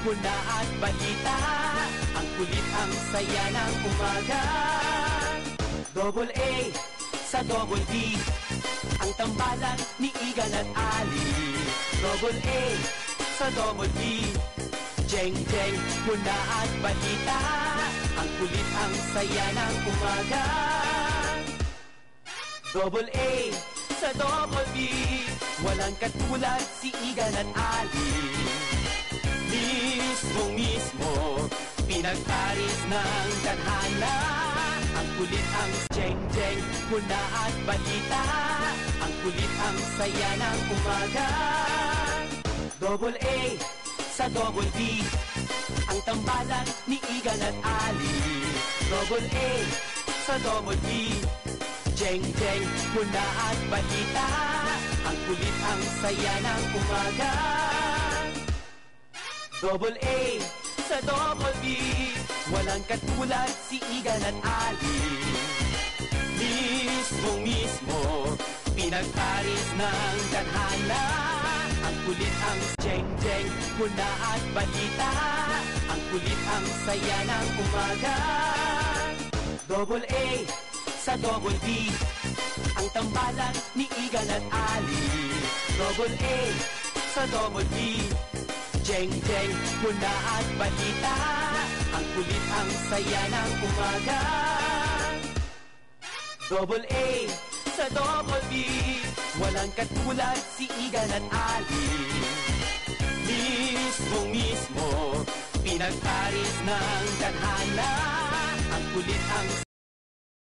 muna at balita. Ang kulit, ang saya ng umaga. Double A sa Double D, ang tambalan ni Igan at Ali. Double A sa Double D, Jeng Jeng muna at balita. Ang kulit, ang saya ng umaga. Double A sa Double D, walang katulad si Igan at Ali. Mismo, pinagparis ng tadhana. Ang kulit, ang Jeng Jeng muna at balita. Ang kulit, ang saya ng umaga. Double A sa Double D, ang tambalan ni Igan at Ali. Double A sa Double D, Jeng Jeng muna at balita. Ang kulit, ang saya ng umaga. Double A sa Double D, walang katulad si Igan at Ali. Mismo, pinagparis ng tadhana. Ang kulit, ang Jeng Jeng muna at balita. Ang kulit, ang saya ng umaga. Double A sa Double D, ang tambalan ni Igan at Ali. Double A sa Double D, Jeng Jeng muna at balita. Ang kulit, ang saya ng umaga. Double A sa Double D, walang katulad si Igan at Ali. Mismo, pinagparis ng tadhana. Ang kulit, ang